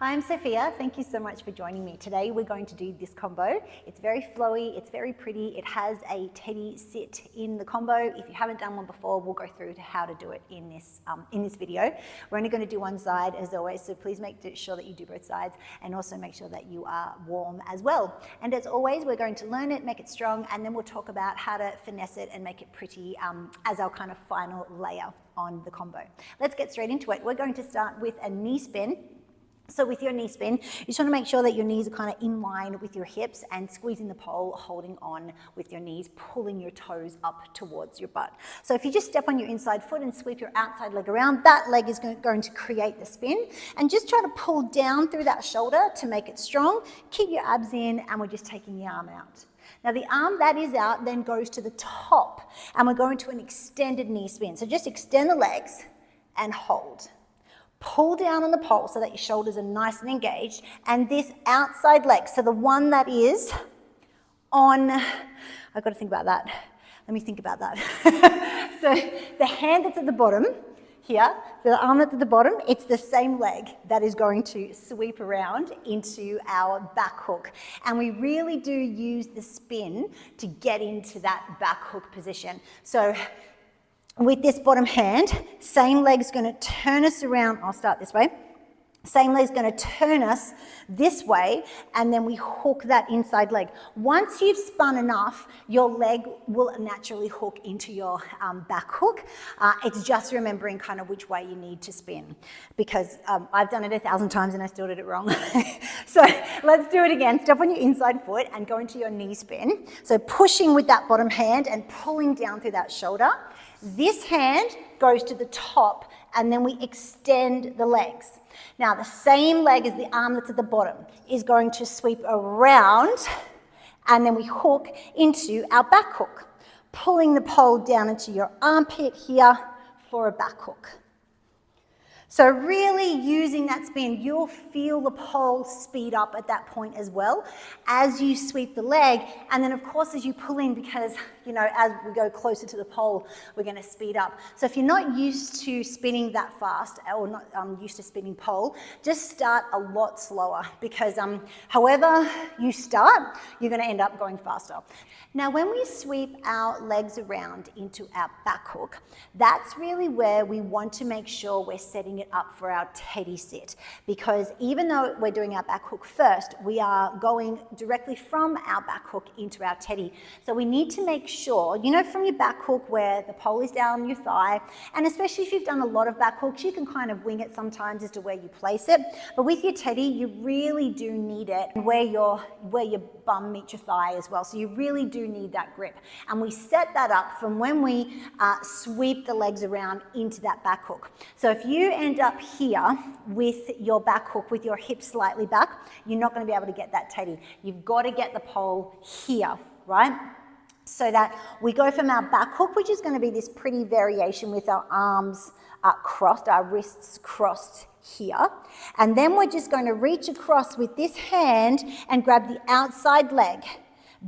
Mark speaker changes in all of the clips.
Speaker 1: Hi, I'm Sophia. Thank you so much for joining me. Today we're going to do this combo. It's very flowy, it's very pretty. It has a teddy sit in the combo. If you haven't done one before, we'll go through to how to do it in this video. We're only going to do one side as always, so please make sure that you do both sides and also make sure that you are warm as well. And as always, we're going to learn it, make it strong, and then we'll talk about how to finesse it and make it pretty as our kind of final layer on the combo. Let's get straight into it. We're going to start with a knee spin. So with your knee spin, you just want to make sure that your knees are kind of in line with your hips and squeezing the pole, holding on with your knees, pulling your toes up towards your butt. So if you just step on your inside foot and sweep your outside leg around, that leg is going to create the spin. And just try to pull down through that shoulder to make it strong. Keep your abs in, and we're just taking the arm out. Now the arm that is out then goes to the top, and we're going to an extended knee spin. So just extend the legs and hold. Pull down on the pole so that your shoulders are nice and engaged, and this outside leg, so the one that is on, I've got to think about that. Let me think about that. So the hand that's at the bottom here, the arm that's at the bottom, it's the same leg that is going to sweep around into our back hook. And we really do use the spin to get into that back hook position. So with this bottom hand, same leg's going to turn us around. I'll start this way. Same leg's going to turn us this way, and then we hook that inside leg. Once you've spun enough, your leg will naturally hook into your back hook. It's just remembering kind of which way you need to spin, because I've done it 1,000 times and I still did it wrong. So let's do it again. Step on your inside foot and go into your knee spin. So pushing with that bottom hand and pulling down through that shoulder. This hand goes to the top, and then we extend the legs. Now the same leg as the arm that's at the bottom is going to sweep around, and then we hook into our back hook, pulling the pole down into your armpit here for a back hook. So really using that spin, you'll feel the pole speed up at that point as well as you sweep the leg. And then of course, as you pull in, because as we go closer to the pole, we're going to speed up. So if you're not used to spinning that fast, or not used to spinning pole, just start a lot slower, because however you start, you're going to end up going faster. Now, when we sweep our legs around into our back hook, that's really where we want to make sure we're setting it up for our teddy sit, because even though we're doing our back hook first, we are going directly from our back hook into our teddy. So we need to make sure, from your back hook where the pole is down your thigh, and especially if you've done a lot of back hooks, you can kind of wing it sometimes as to where you place it. But with your teddy, you really do need it where your bum meets your thigh as well. So you really do need that grip. And we set that up from when we sweep the legs around into that back hook. So if you end up here with your back hook with your hips slightly back, you're not going to be able to get that teddy. You've got to get the pole here, right? So that we go from our back hook, which is going to be this pretty variation with our arms crossed, our wrists crossed here. And then we're just going to reach across with this hand and grab the outside leg,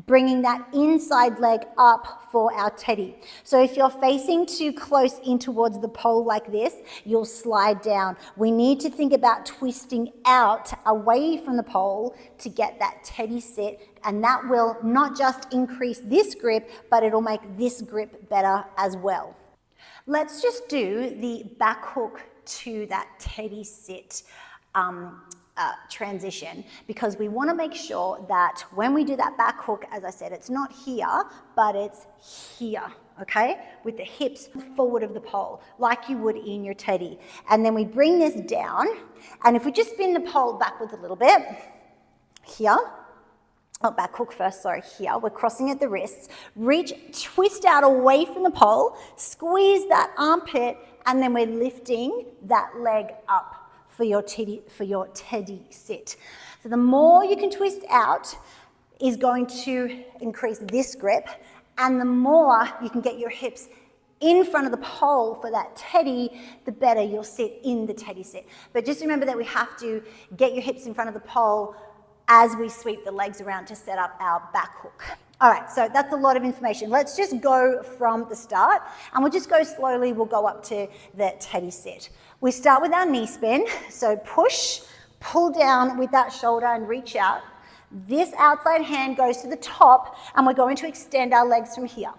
Speaker 1: bringing that inside leg up for our teddy. So if you're facing too close in towards the pole like this, you'll slide down. We need to think about twisting out away from the pole to get that teddy sit, and that will not just increase this grip, but it'll make this grip better as well. Let's just do the back hook to that teddy sit transition, because we want to make sure that when we do that back hook, as I said, it's not here, but it's here, okay? With the hips forward of the pole, like you would in your teddy. And then we bring this down, and if we just spin the pole backwards a little bit, here, back hook first, sorry, here, we're crossing at the wrists, reach, twist out away from the pole, squeeze that armpit, and then we're lifting that leg up for your teddy sit. So the more you can twist out is going to increase this grip, and the more you can get your hips in front of the pole for that teddy, the better you'll sit in the teddy sit. But just remember that we have to get your hips in front of the pole as we sweep the legs around to set up our back hook. All right, so that's a lot of information. Let's just go from the start, and we'll just go slowly. We'll go up to the teddy sit. We start with our knee spin. So push, pull down with that shoulder and reach out. This outside hand goes to the top, and we're going to extend our legs from here.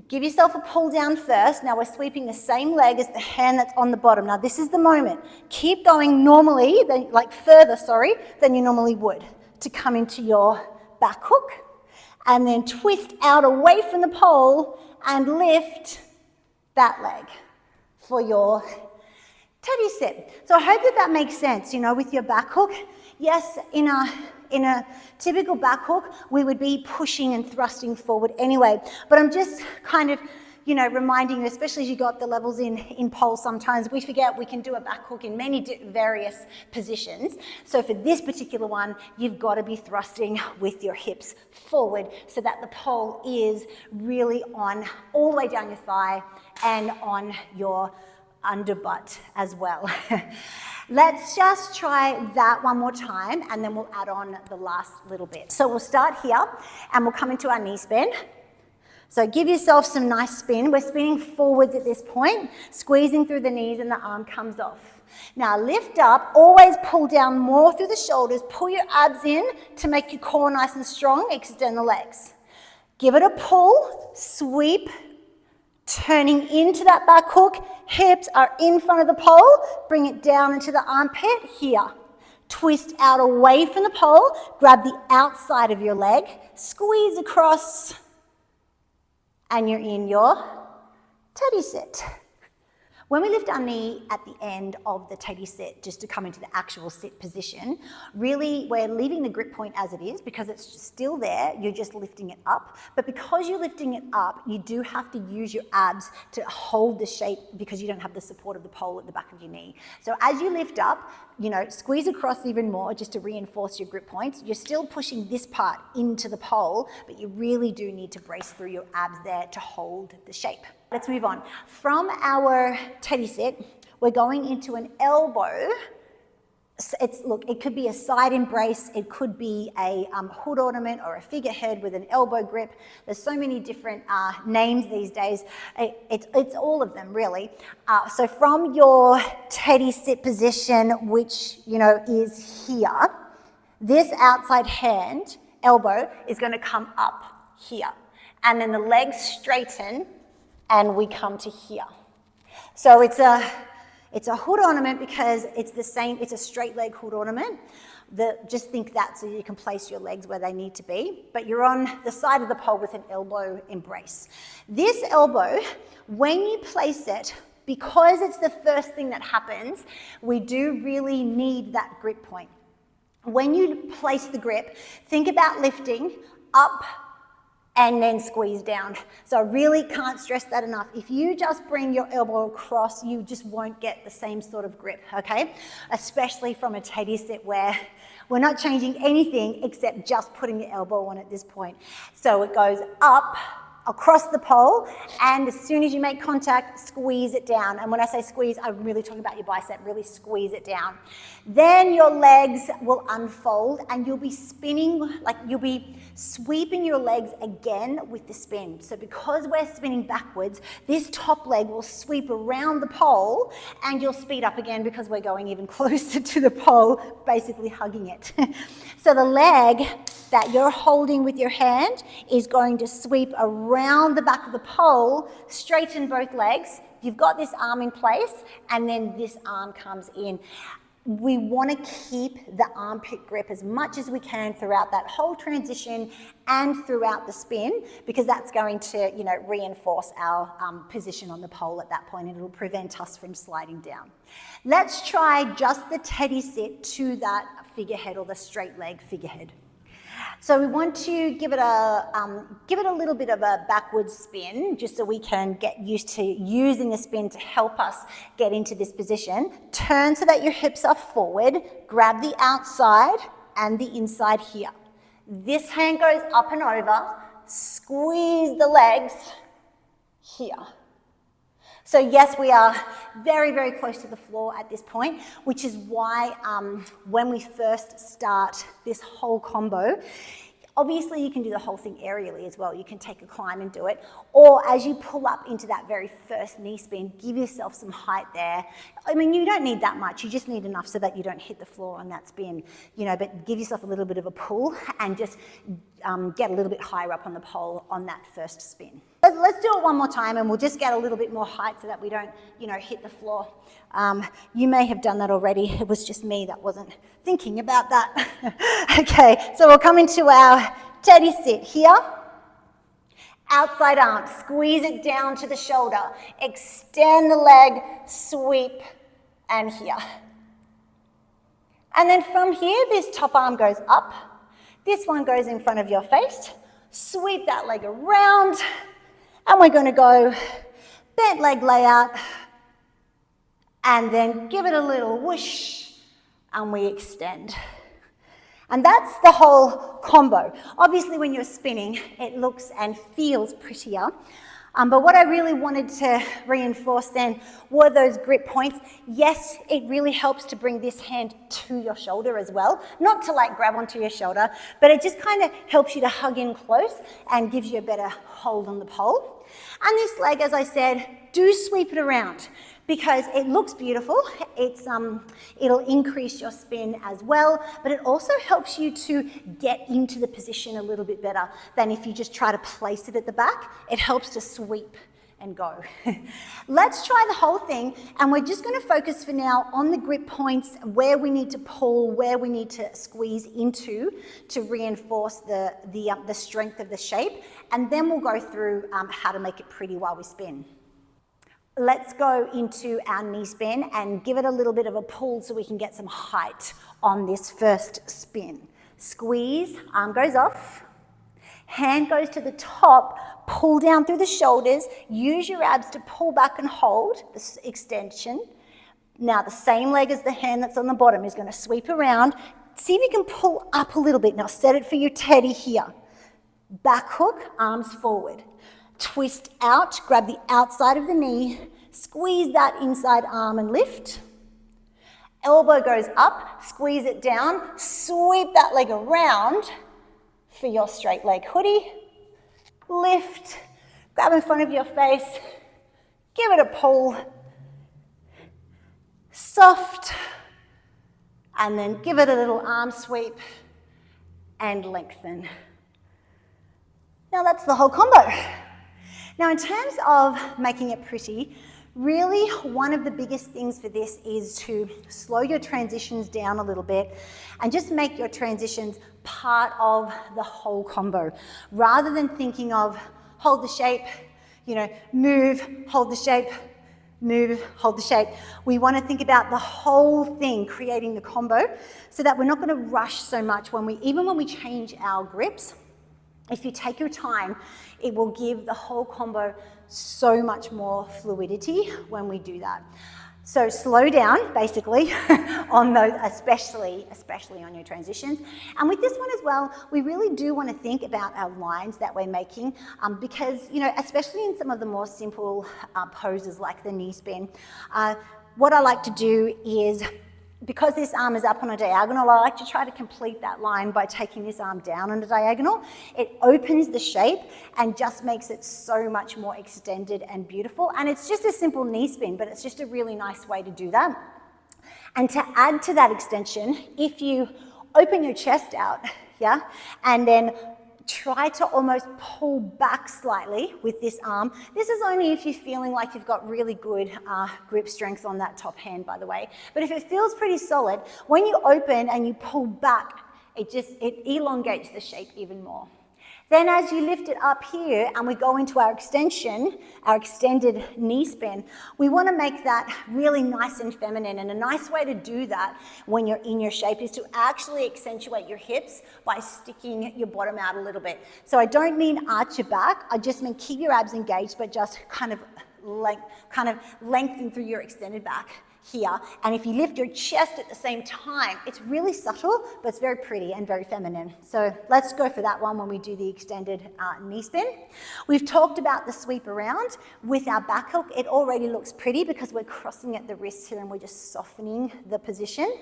Speaker 1: Give yourself a pull down first. Now we're sweeping the same leg as the hand that's on the bottom. Now this is the moment. Keep going normally, further than you normally would to come into your back hook, and then twist out away from the pole and lift that leg for your teddy sit. So I hope that makes sense, with your back hook. Yes, in a typical back hook, we would be pushing and thrusting forward anyway. But I'm just kind of, reminding you, especially as you go up the levels in pole, sometimes we forget we can do a back hook in many various positions. So for this particular one, you've got to be thrusting with your hips forward so that the pole is really on all the way down your thigh and on your underbutt as well. Let's just try that one more time, and then we'll add on the last little bit. So we'll start here, and we'll come into our knee spin. So give yourself some nice spin. We're spinning forwards at this point, squeezing through the knees, and the arm comes off. Now lift up, always pull down more through the shoulders, pull your abs in to make your core nice and strong, extend the legs. Give it a pull, sweep, turning into that back hook, hips are in front of the pole, bring it down into the armpit here. Twist out away from the pole, grab the outside of your leg, squeeze across, and you're in your teddy sit. When we lift our knee at the end of the teddy sit, just to come into the actual sit position, really we're leaving the grip point as it is because it's still there, you're just lifting it up. But because you're lifting it up, you do have to use your abs to hold the shape because you don't have the support of the pole at the back of your knee. So as you lift up, squeeze across even more just to reinforce your grip points. You're still pushing this part into the pole, but you really do need to brace through your abs there to hold the shape. Let's move on. From our teddy sit, we're going into an elbow. It could be a side embrace, it could be a hood ornament or a figurehead with an elbow grip. There's so many different names these days. It's all of them, really. So from your teddy sit position, which is here, this outside hand, elbow, is going to come up here. And then the legs straighten, and we come to here. So it's a hood ornament because it's a straight leg hood ornament. Just think that so you can place your legs where they need to be, but you're on the side of the pole with an elbow embrace. This elbow, when you place it, because it's the first thing that happens, we do really need that grip point. When you place the grip, think about lifting up and then squeeze down. So I really can't stress that enough. If you just bring your elbow across, you just won't get the same sort of grip, okay? Especially from a teddy sit where we're not changing anything except just putting the elbow on at this point. So it goes up, across the pole, and as soon as you make contact, squeeze it down. And when I say squeeze, I'm really talking about your bicep, really squeeze it down. Then your legs will unfold and you'll be spinning, you'll be sweeping your legs again with the spin. So because we're spinning backwards, this top leg will sweep around the pole and you'll speed up again because we're going even closer to the pole, basically hugging it. So the leg that you're holding with your hand is going to sweep around the back of the pole, straighten both legs. You've got this arm in place, and then this arm comes in. We want to keep the armpit grip as much as we can throughout that whole transition and throughout the spin, because that's going to, reinforce our position on the pole at that point, and it'll prevent us from sliding down. Let's try just the teddy sit to that figurehead or the straight leg figurehead. So we want to give it a little bit of a backward spin, just so we can get used to using the spin to help us get into this position. Turn so that your hips are forward, grab the outside and the inside here. This hand goes up and over, squeeze the legs here. So yes, we are very, very close to the floor at this point, which is why when we first start this whole combo, Obviously, you can do the whole thing aerially as well. You can take a climb and do it. Or as you pull up into that very first knee spin, give yourself some height there. I mean, you don't need that much. You just need enough so that you don't hit the floor on that spin, you know, but give yourself a little bit of a pull and just get a little bit higher up on the pole on that first spin. But let's do it one more time and we'll just get a little bit more height so that we don't, you know, hit the floor. You may have done that already. It was just me that wasn't thinking about that. Okay, so we'll come into our teddy sit here. Outside arm, squeeze it down to the shoulder. Extend the leg, sweep, and here. And then from here, this top arm goes up. This one goes in front of your face. Sweep that leg around. And we're going to go bent leg layout. And then give it a little whoosh. And we extend. And that's the whole combo. Obviously, when you're spinning, it looks and feels prettier. But what I really wanted to reinforce then were those grip points. Yes, it really helps to bring this hand to your shoulder as well. Not to like grab onto your shoulder, but it just kind of helps you to hug in close and gives you a better hold on the pole. And this leg, as I said, do sweep it around, because it looks beautiful. It'll increase your spin as well, but it also helps you to get into the position a little bit better than if you just try to place it at the back. It helps to sweep and go. Let's try the whole thing, and we're just going to focus for now on the grip points, where we need to pull, where we need to squeeze into to reinforce the strength of the shape, and then we'll go through how to make it pretty while we spin. Let's go into our knee spin and give it a little bit of a pull so we can get some height on this first spin. Squeeze, arm goes off, hand goes to the top, pull down through the shoulders, use your abs to pull back and hold this extension. Now the same leg as the hand that's on the bottom is going to sweep around. See if you can pull up a little bit. Now set it for your teddy here. Back hook, arms forward. Twist out, grab the outside of the knee, squeeze that inside arm and lift. Elbow goes up, squeeze it down, sweep that leg around for your straight leg hoodie. Lift, grab in front of your face, give it a pull, soft, and then give it a little arm sweep and lengthen. Now that's the whole combo. Now, in terms of making it pretty, really one of the biggest things for this is to slow your transitions down a little bit and just make your transitions part of the whole combo, rather than thinking of hold the shape, you know, move, hold the shape, move, hold the shape. We want to think about the whole thing, creating the combo, so that we're not going to rush so much even when we change our grips. If you take your time, it will give the whole combo so much more fluidity when we do that. So slow down, basically, on those, especially on your transitions. And with this one as well, we really do want to think about our lines that we're making, because, you know, especially in some of the more simple poses like the knee spin, what I like to do is, because this arm is up on a diagonal, I like to try to complete that line by taking this arm down on a diagonal. It opens the shape and just makes it so much more extended and beautiful. And it's just a simple knee spin, but it's just a really nice way to do that. And to add to that extension, if you open your chest out, yeah, and then try to almost pull back slightly with this arm. This is only if you're feeling like you've got really good grip strength on that top hand, by the way. But if it feels pretty solid, when you open and you pull back, it elongates the shape even more. Then as you lift it up here and we go into our extension, our extended knee spin, we want to make that really nice and feminine. And a nice way to do that when you're in your shape is to actually accentuate your hips by sticking your bottom out a little bit. So I don't mean arch your back, I just mean keep your abs engaged, but just kind of lengthen through your extended back here. And if you lift your chest at the same time, it's really subtle, but it's very pretty and very feminine. So let's go for that one when we do the extended knee spin. We've talked about the sweep around with our back hook. It already looks pretty because we're crossing at the wrists here and we're just softening the position.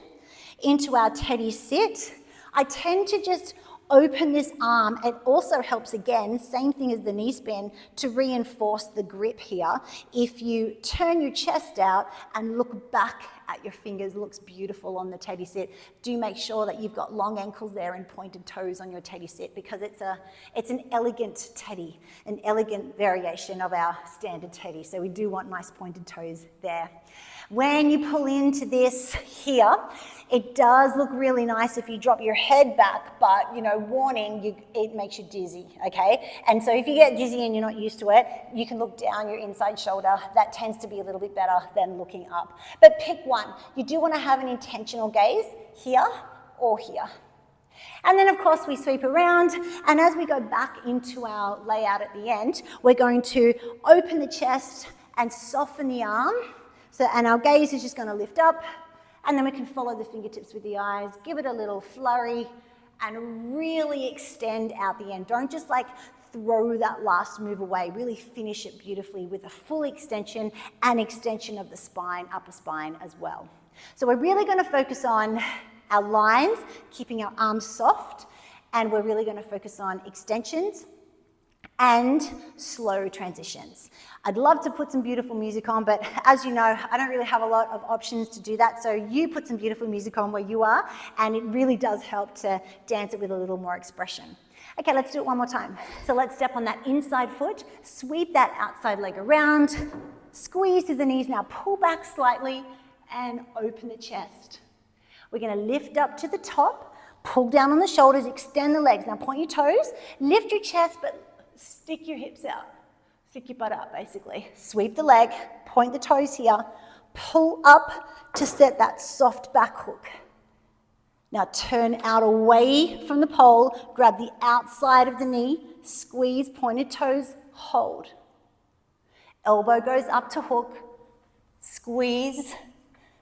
Speaker 1: Into our teddy sit, I tend to just open this arm. It also helps, again, same thing as the knee spin, to reinforce the grip here. If you turn your chest out and look back at your fingers, looks beautiful on the teddy sit. Do make sure that you've got long ankles there and pointed toes on your teddy sit, because it's an elegant teddy, an elegant variation of our standard teddy. So we do want nice pointed toes there. When you pull into this here, it does look really nice if you drop your head back, but warning, it makes you dizzy, okay? And so if you get dizzy and you're not used to it, you can look down your inside shoulder. That tends to be a little bit better than looking up. But pick one. You do want to have an intentional gaze here or here. And then, of course, we sweep around, and as we go back into our layout at the end, we're going to open the chest and soften the arm. And our gaze is just going to lift up, and then we can follow the fingertips with the eyes, give it a little flurry, and really extend out the end. Don't just throw that last move away. Really finish it beautifully with a full extension and extension of the spine, upper spine as well. So we're really going to focus on our lines, keeping our arms soft, and we're really going to focus on extensions and slow transitions. I'd love to put some beautiful music on, but as you know, I don't really have a lot of options to do that, so you put some beautiful music on where you are, and it really does help to dance it with a little more expression. Okay, let's do it one more time. So let's step on that inside foot, sweep that outside leg around, squeeze to the knees, now pull back slightly and open the chest. We're gonna lift up to the top, pull down on the shoulders, extend the legs. Now point your toes, lift your chest, but stick your hips out. Stick your butt up, basically. Sweep the leg, point the toes here, pull up to set that soft back hook. Now turn out away from the pole, grab the outside of the knee, squeeze, pointed toes, hold. Elbow goes up to hook, squeeze,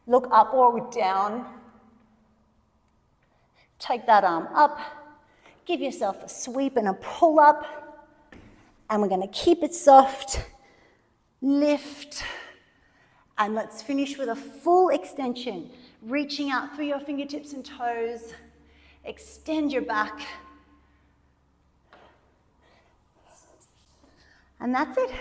Speaker 1: look up or down. Take that arm up, give yourself a sweep and a pull up, and we're going to keep it soft, lift, and let's finish with a full extension, reaching out through your fingertips and toes, extend your back, and that's it.